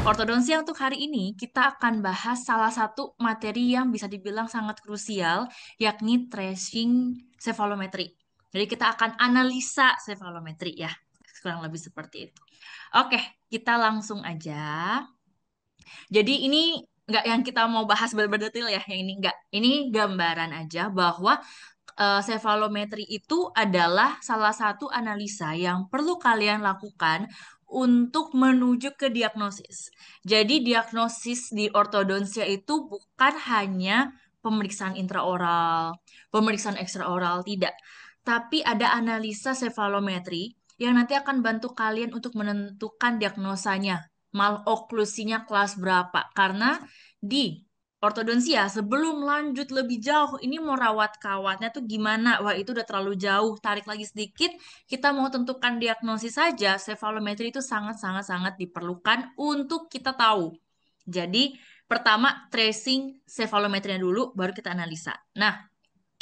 Ortodonsia untuk hari ini kita akan bahas salah satu materi yang bisa dibilang sangat krusial, yakni tracing cephalometry. Jadi kita akan analisa cephalometry ya, kurang lebih seperti itu. Oke, kita langsung aja. Jadi ini nggak yang kita mau bahas berdetail ya, yang ini nggak. Ini gambaran aja bahwa cephalometry itu adalah salah satu analisa yang perlu kalian lakukan untuk menuju ke diagnosis. Jadi diagnosis di ortodonsia itu bukan hanya pemeriksaan intraoral, pemeriksaan ekstraoral, tidak. Tapi ada analisa cephalometry yang nanti akan bantu kalian untuk menentukan diagnosanya, maloklusinya kelas berapa. Karena di ortodonsia, sebelum lanjut lebih jauh, ini mau rawat kawatnya tuh gimana? Wah, itu udah terlalu jauh. Tarik lagi sedikit, kita mau tentukan diagnosis saja, cephalometry itu sangat-sangat-sangat diperlukan untuk kita tahu. Jadi, pertama tracing cephalometrinya dulu, baru kita analisa. Nah,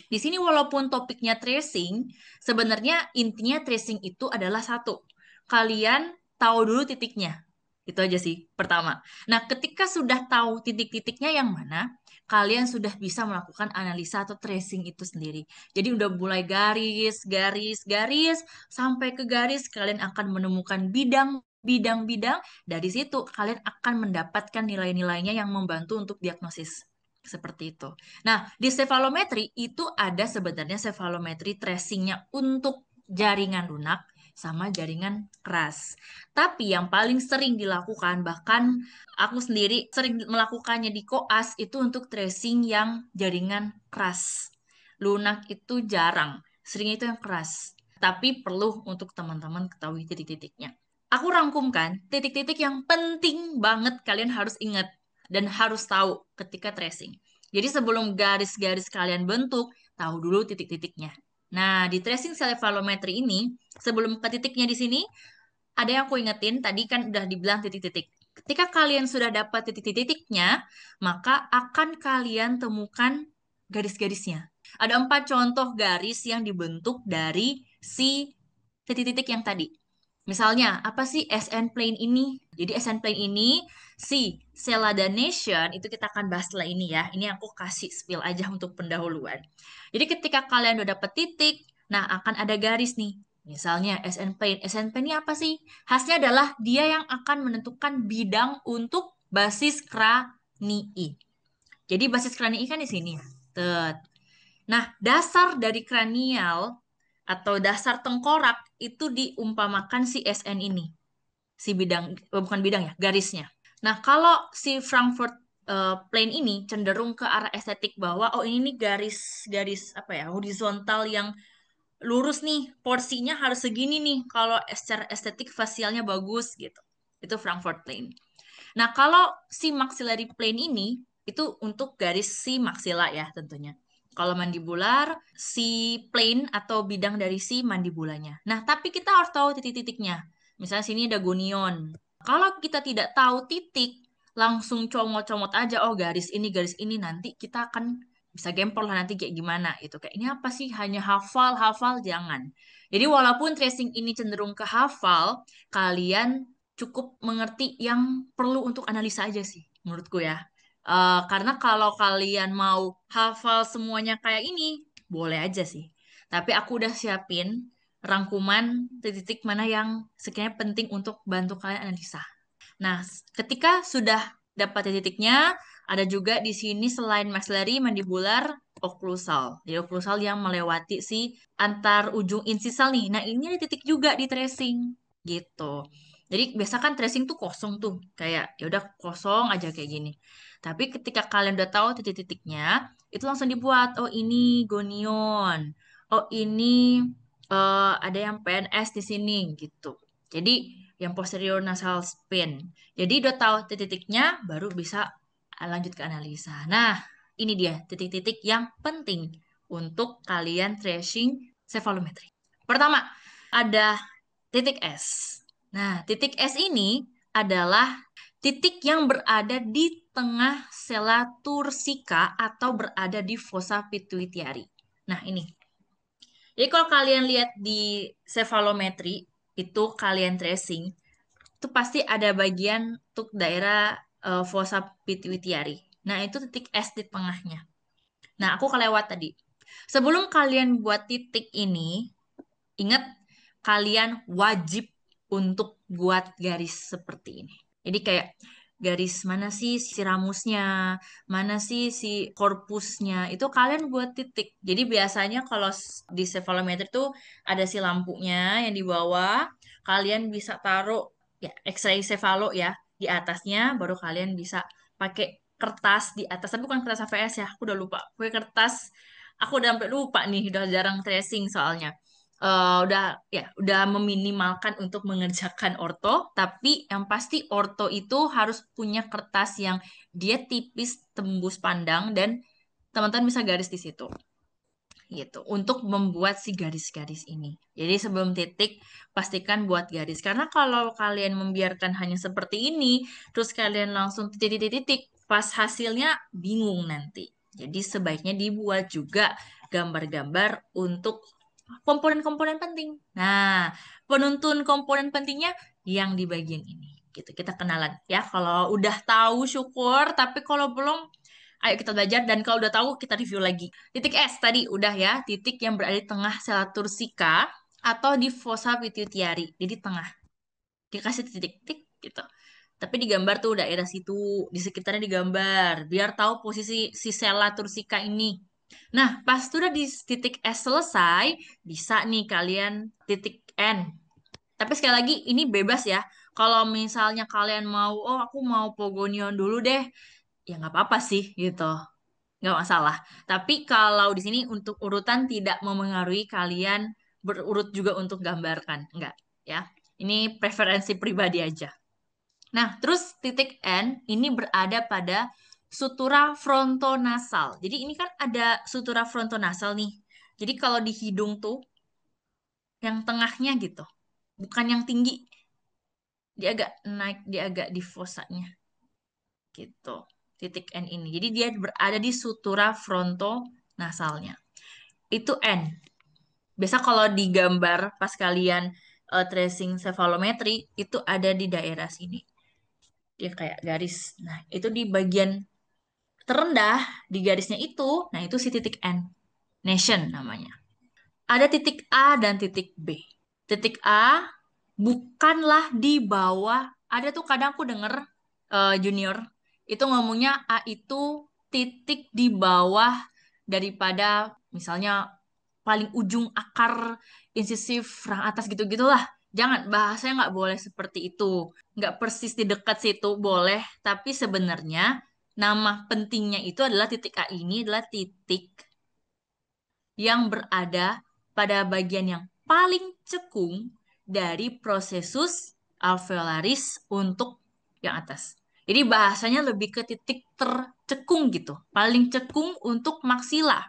di sini walaupun topiknya tracing, sebenarnya intinya tracing itu adalah satu. Kalian tahu dulu titiknya. Itu aja sih, pertama. Nah, ketika sudah tahu titik-titiknya yang mana, kalian sudah bisa melakukan analisa atau tracing itu sendiri. Jadi udah mulai garis, garis, garis, sampai ke garis, kalian akan menemukan bidang-bidang. Dari situ, kalian akan mendapatkan nilai-nilainya yang membantu untuk diagnosis. Seperti itu. Nah, di cephalometry itu ada sebenarnya cephalometry tracingnya untuk jaringan lunak sama jaringan keras. Tapi yang paling sering dilakukan, bahkan aku sendiri sering melakukannya di koas, itu untuk tracing yang jaringan keras. Lunak itu jarang, sering itu yang keras. Tapi perlu untuk teman-teman ketahui titik-titiknya. Aku rangkumkan titik-titik yang penting banget kalian harus ingat dan harus tahu ketika tracing. Jadi sebelum garis-garis kalian bentuk, tahu dulu titik-titiknya. Nah, di tracing cephalometry ini, sebelum ke titiknya di sini, ada yang aku ingetin, tadi kan udah dibilang titik-titik. Ketika kalian sudah dapat titik-titiknya, maka akan kalian temukan garis-garisnya. Ada 4 contoh garis yang dibentuk dari si titik-titik yang tadi. Misalnya, apa sih SN plane ini? Jadi SN plane ini, si Celadonation, itu kita akan bahas setelah ini ya. Ini aku kasih spill aja untuk pendahuluan. Jadi ketika kalian udah dapet titik, nah akan ada garis nih. Misalnya SN plane. SN plane ini apa sih? Khasnya adalah dia yang akan menentukan bidang untuk basis kranii. Jadi basis kranii kan di sini ya. Tet. Nah, dasar dari kranial atau dasar tengkorak itu diumpamakan si SN ini. Si bidang, bukan bidang ya, garisnya. Nah, kalau si Frankfurt plane ini cenderung ke arah estetik bahwa oh ini nih garis apa ya, horizontal yang lurus nih, porsinya harus segini nih kalau secara estetik facialnya bagus gitu. Itu Frankfurt plane. Nah, kalau si maxillary plane ini itu untuk garis si maxilla ya tentunya. Kalau mandibular, si plane atau bidang dari si mandibulanya. Nah, tapi kita harus tahu titik-titiknya. Misalnya sini ada gonion. Kalau kita tidak tahu titik, langsung comot-comot aja, oh garis ini, nanti kita akan bisa gempol lah nanti kayak gimana itu. Kayak ini apa sih? Hanya hafal-hafal, jangan. Jadi walaupun tracing ini cenderung ke hafal, kalian cukup mengerti yang perlu untuk analisa aja sih, menurutku ya. Karena kalau kalian mau hafal semuanya kayak ini, boleh aja sih. Tapi aku udah siapin rangkuman titik-titik mana yang sekiranya penting untuk bantu kalian analisa. Nah, ketika sudah dapat titiknya, ada juga di sini selain maxillary, mandibular, occlusal. Jadi occlusal yang melewati si antar ujung insisal nih. Nah, ini ada titik juga di tracing gitu. Jadi biasa kan tracing tuh kosong tuh, kayak ya udah kosong aja kayak gini. Tapi ketika kalian udah tahu titik-titiknya, itu langsung dibuat. Oh ini gonion. Oh ini ada yang PNS di sini gitu. Jadi yang posterior nasal spine. Jadi udah tahu titik-titiknya, baru bisa lanjut ke analisa. Nah, ini dia titik-titik yang penting untuk kalian tracing cephalometry. Pertama, ada titik S. Nah, titik S ini adalah titik yang berada di tengah sela tursika atau berada di fossa pituitary. Nah, ini. Jadi kalau kalian lihat di cephalometry, itu kalian tracing, itu pasti ada bagian untuk daerah fossa pituitary. Nah, itu titik S di tengahnya. Nah, aku kelewat tadi. Sebelum kalian buat titik ini, ingat kalian wajib untuk buat garis seperti ini. Jadi kayak garis mana sih si ramusnya, mana sih si korpusnya, itu kalian buat titik. Jadi biasanya kalau di cephalometer tuh ada si lampunya yang di bawah, kalian bisa taruh ya X-ray cephalo ya di atasnya, baru kalian bisa pakai kertas di atas. Tapi bukan kertas HVS ya, aku udah lupa. Pakai kertas, aku udah sampai lupa nih, udah jarang tracing soalnya. Udah ya udah meminimalkan untuk mengerjakan orto, tapi yang pasti orto itu harus punya kertas yang dia tipis tembus pandang dan teman-teman bisa garis di situ gitu untuk membuat si garis-garis ini. Jadi sebelum titik pastikan buat garis karena kalau kalian membiarkan hanya seperti ini terus kalian langsung titik-titik pas hasilnya bingung nanti. Jadi sebaiknya dibuat juga gambar-gambar untuk komponen-komponen penting. Nah, penuntun komponen pentingnya yang di bagian ini. Gitu, kita kenalan ya. Kalau udah tahu syukur, tapi kalau belum, ayo kita belajar dan kalau udah tahu kita review lagi. Titik S tadi udah ya, titik yang berada di tengah sel tursika atau di fossa pituitary, jadi tengah. Dikasih titik-titik gitu. Tapi digambar tuh daerah situ, di sekitarnya digambar, biar tahu posisi si sela tursika ini. Nah, pas sudah di titik S selesai, bisa nih kalian titik N. Tapi sekali lagi, ini bebas ya. Kalau misalnya kalian mau, oh aku mau pogonion dulu deh, ya nggak apa-apa sih gitu. Nggak masalah. Tapi kalau di sini untuk urutan tidak memengaruhi kalian berurut juga untuk gambarkan. Enggak, ya. Ini preferensi pribadi aja. Nah, terus titik N ini berada pada sutura frontonasal. Jadi ini kan ada sutura frontonasal nih. Jadi kalau di hidung tuh yang tengahnya gitu, bukan yang tinggi, dia agak naik, dia agak di fosanya gitu. Titik N ini. Jadi dia berada di sutura frontonasalnya. Itu N. Biasa kalau digambar pas kalian tracing cephalometry itu ada di daerah sini. Dia kayak garis. Nah, itu di bagian terendah di garisnya itu, nah itu si titik N, nation namanya. Ada titik A dan titik B. Titik A bukanlah di bawah. Ada tuh kadang aku denger junior itu ngomongnya A itu titik di bawah daripada misalnya paling ujung akar insisif rang atas gitu-gitulah. Jangan, bahasanya nggak boleh seperti itu. Nggak persis di dekat situ boleh, tapi sebenarnya nama pentingnya itu adalah titik A ini adalah titik yang berada pada bagian yang paling cekung dari prosesus alveolaris untuk yang atas. Jadi bahasanya lebih ke titik tercekung gitu, paling cekung untuk maksila.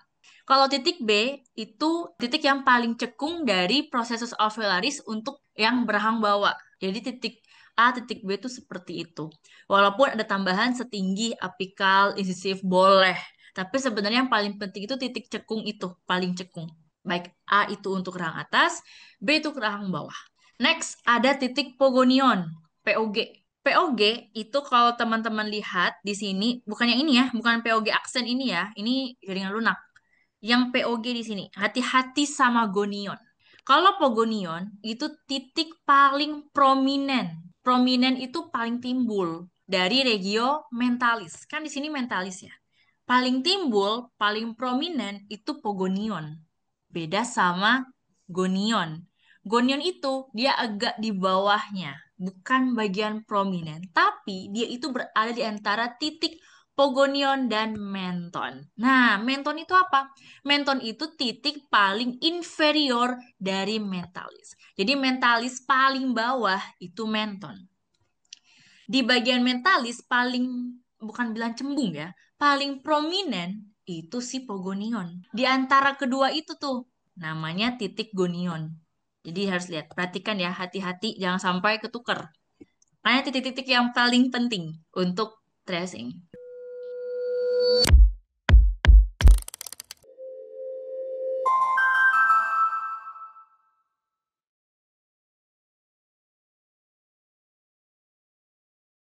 Kalau titik B itu titik yang paling cekung dari prosesus alveolaris untuk yang berhang bawah. Jadi titik A, titik B itu seperti itu. Walaupun ada tambahan setinggi apikal, incisif, boleh. Tapi sebenarnya yang paling penting itu titik cekung itu, paling cekung. Baik A itu untuk rahang atas, B itu ke rahang bawah. Next, ada titik pogonion, POG. POG itu kalau teman-teman lihat di sini, bukan yang ini ya, bukan POG aksen ini ya, ini jaringan lunak. Yang POG di sini, hati-hati sama gonion. Kalau pogonion itu titik paling prominent. Prominent itu paling timbul dari regio mentalis. Kan di sini mentalis ya. Paling timbul, paling prominent itu pogonion. Beda sama gonion. Gonion itu dia agak di bawahnya, bukan bagian prominent, tapi dia itu berada di antara titik pogonion dan menton. Nah, menton itu apa? Menton itu titik paling inferior dari mentalis. Jadi mentalis paling bawah itu menton. Di bagian mentalis paling bukan bilang cembung ya, paling prominent itu si pogonion. Di antara kedua itu tuh namanya titik gonion. Jadi harus lihat, perhatikan ya, hati-hati jangan sampai ketuker. Karena titik-titik yang paling penting untuk tracing.